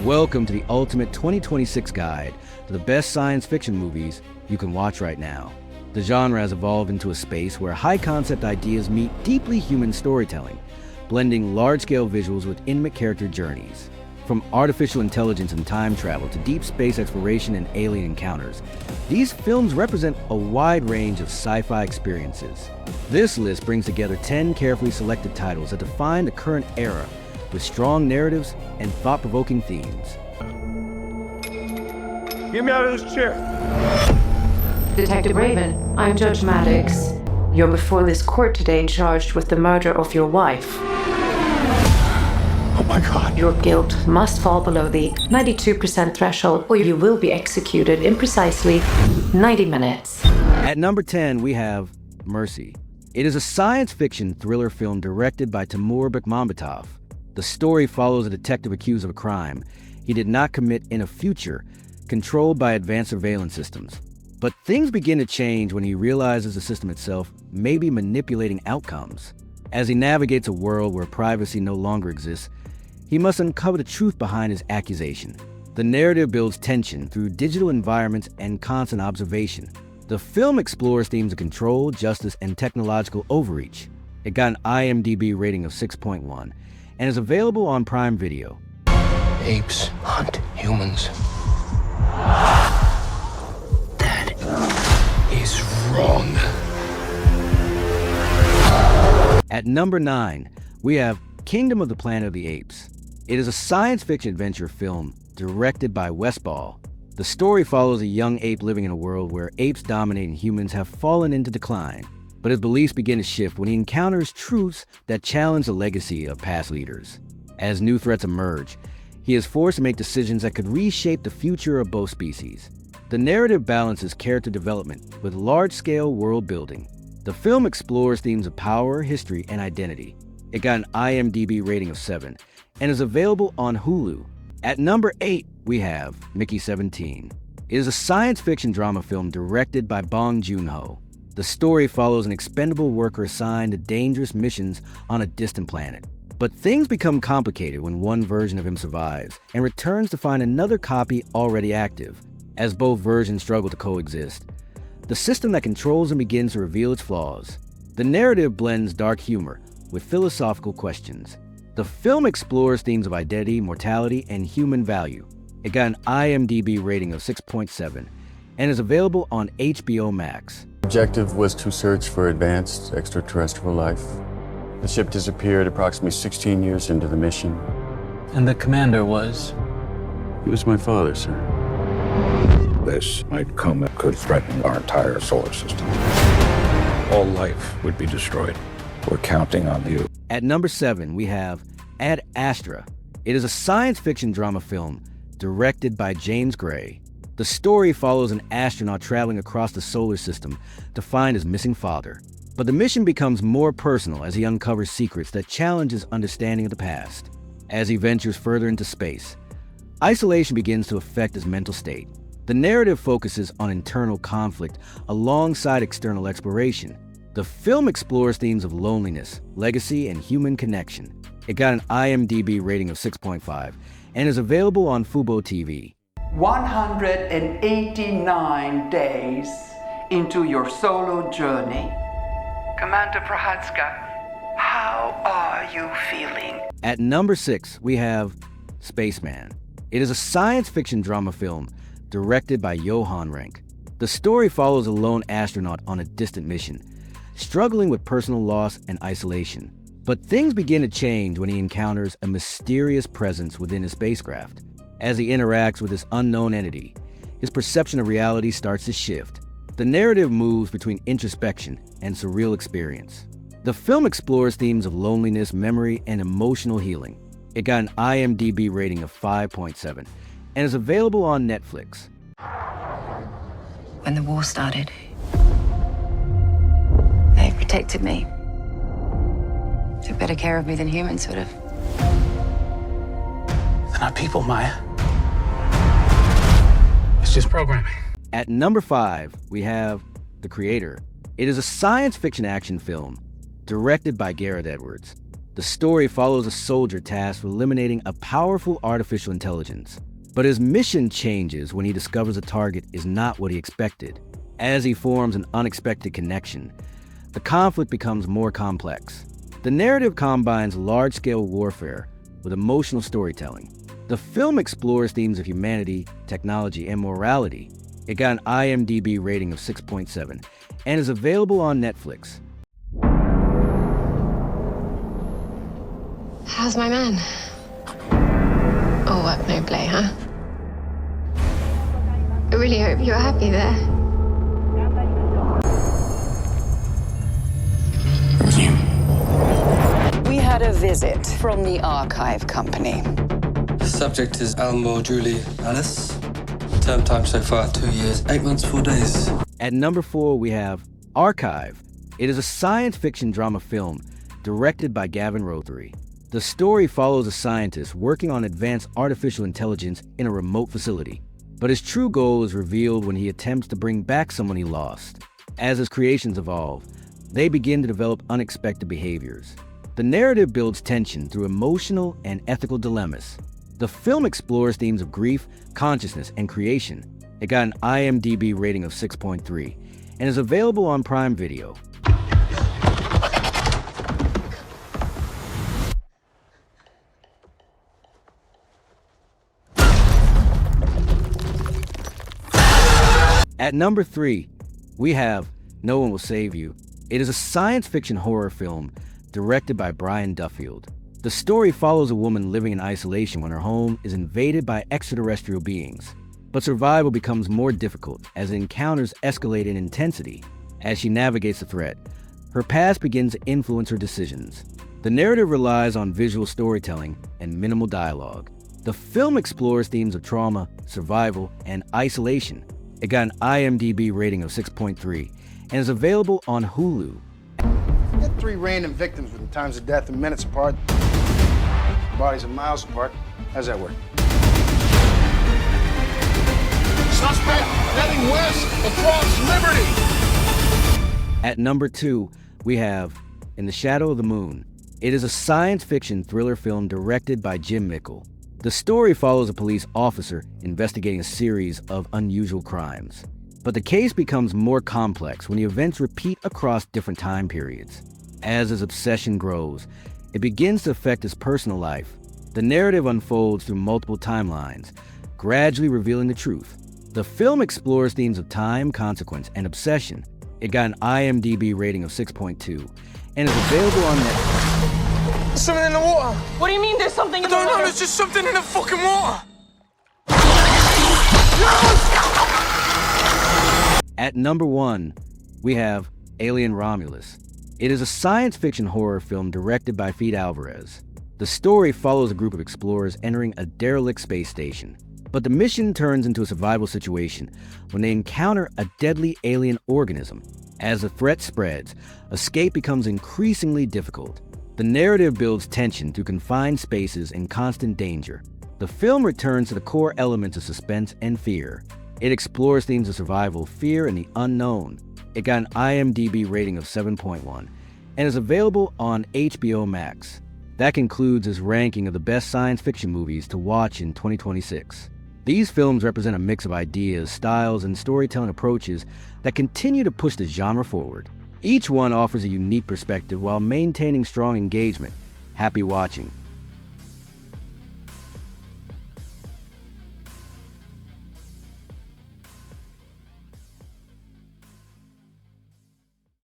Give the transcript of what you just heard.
Welcome to the ultimate 2026 guide to the best science fiction movies you can watch right now. The genre has evolved into a space where high-concept ideas meet deeply human storytelling, blending large-scale visuals with intimate character journeys. From artificial intelligence and time travel to deep space exploration and alien encounters, these films represent a wide range of sci-fi experiences. This list brings together 10 carefully selected titles that define the current era with strong narratives and thought-provoking themes. Get me out of this chair! Detective Raven, I'm Judge Maddox. You're before this court today charged with the murder of your wife. Oh my God. Your guilt must fall below the 92% threshold or you will be executed in precisely 90 minutes. At number 10, we have Mercy. It is a science fiction thriller film directed by Timur Bekmambetov. The story follows a detective accused of a crime he did not commit in a future controlled by advanced surveillance systems. But things begin to change when he realizes the system itself may be manipulating outcomes. As he navigates a world where privacy no longer exists, he must uncover the truth behind his accusation. The narrative builds tension through digital environments and constant observation. The film explores themes of control, justice, and technological overreach. It got an IMDb rating of 6.1 and is available on Prime Video. Apes hunt humans. That is wrong. At number 9, we have Kingdom of the Planet of the Apes. It is a science fiction adventure film directed by Wes Ball. The story follows a young ape living in a world where apes dominating humans have fallen into decline, but his beliefs begin to shift when he encounters truths that challenge the legacy of past leaders. As new threats emerge, he is forced to make decisions that could reshape the future of both species. The narrative balances character development with large-scale world building. The film explores themes of power, history, and identity. It got an IMDb rating of 7 and is available on Hulu. At number 8, we have Mickey 17. It is a science fiction drama film directed by Bong Joon-ho. The story follows an expendable worker assigned to dangerous missions on a distant planet. But things become complicated when one version of him survives and returns to find another copy already active. As both versions struggle to coexist, the system that controls them begins to reveal its flaws. The narrative blends dark humor with philosophical questions. The film explores themes of identity, mortality, and human value. It got an IMDb rating of 6.7 and is available on HBO Max. The objective was to search for advanced extraterrestrial life. The ship disappeared approximately 16 years into the mission. And the commander was? He was my father, sir. This might come that could threaten our entire solar system. All life would be destroyed. We're counting on you. At number 7, we have Ad Astra. It is a science fiction drama film directed by James Gray. The story follows an astronaut traveling across the solar system to find his missing father. But the mission becomes more personal as he uncovers secrets that challenge his understanding of the past. As he ventures further into space, isolation begins to affect his mental state. The narrative focuses on internal conflict alongside external exploration. The film explores themes of loneliness, legacy, and human connection. It got an IMDb rating of 6.5 and is available on Fubo TV. 189 days into your solo journey. Commander Prohatska, how are you feeling? At number 6, we have Spaceman. It is a science fiction drama film directed by Johan Renck. The story follows a lone astronaut on a distant mission, struggling with personal loss and isolation. But things begin to change when he encounters a mysterious presence within his spacecraft. As he interacts with this unknown entity, his perception of reality starts to shift. The narrative moves between introspection and surreal experience. The film explores themes of loneliness, memory, and emotional healing. It got an IMDb rating of 5.7 and is available on Netflix. When the war started, they protected me. Took better care of me than humans would have. They're not people, Maya. It's just programming. At number 5, we have The Creator. It is a science fiction action film directed by Gareth Edwards. The story follows a soldier tasked with eliminating a powerful artificial intelligence. But his mission changes when he discovers a target is not what he expected. As he forms an unexpected connection, the conflict becomes more complex. The narrative combines large-scale warfare with emotional storytelling. The film explores themes of humanity, technology, and morality. It got an IMDb rating of 6.7 and is available on Netflix. How's my man? All work, no play, huh? I really hope you're happy there. We had a visit from the archive company. The subject is Almo Julie Alice. Term time so far, 2 years, 8 months, 4 days. At number 4, we have Archive. It is a science fiction drama film directed by Gavin Rothery. The story follows a scientist working on advanced artificial intelligence in a remote facility. But his true goal is revealed when he attempts to bring back someone he lost. As his creations evolve, they begin to develop unexpected behaviors. The narrative builds tension through emotional and ethical dilemmas. The film explores themes of grief, consciousness, and creation. It got an IMDb rating of 6.3 and is available on Prime Video. At number 3, we have No One Will Save You. It is a science fiction horror film directed by Brian Duffield. The story follows a woman living in isolation when her home is invaded by extraterrestrial beings. But survival becomes more difficult as encounters escalate in intensity. As she navigates the threat, her past begins to influence her decisions. The narrative relies on visual storytelling and minimal dialogue. The film explores themes of trauma, survival, and isolation. It got an IMDb rating of 6.3 and is available on Hulu. You got 3 random victims with the times of death and minutes apart. Bodies are miles apart. How's that work? Suspect heading west across Liberty. At number 2, we have In the Shadow of the Moon. It is a science fiction thriller film directed by Jim Mickle. The story follows a police officer investigating a series of unusual crimes. But the case becomes more complex when the events repeat across different time periods. As his obsession grows, it begins to affect his personal life. The narrative unfolds through multiple timelines, gradually revealing the truth. The film explores themes of time, consequence, and obsession. It got an IMDb rating of 6.2 and is available on Netflix. There's something in the water. What do you mean there's something in the water? I don't know, there's just something in the fucking water. At number 1, we have Alien Romulus. It is a science fiction horror film directed by Fede Alvarez. The story follows a group of explorers entering a derelict space station. But the mission turns into a survival situation when they encounter a deadly alien organism. As the threat spreads, escape becomes increasingly difficult. The narrative builds tension through confined spaces and constant danger. The film returns to the core elements of suspense and fear. It explores themes of survival, fear, and the unknown. It got an IMDb rating of 7.1 and is available on HBO Max. That concludes his ranking of the best science fiction movies to watch in 2026. These films represent a mix of ideas, styles, and storytelling approaches that continue to push the genre forward. Each one offers a unique perspective while maintaining strong engagement. Happy watching.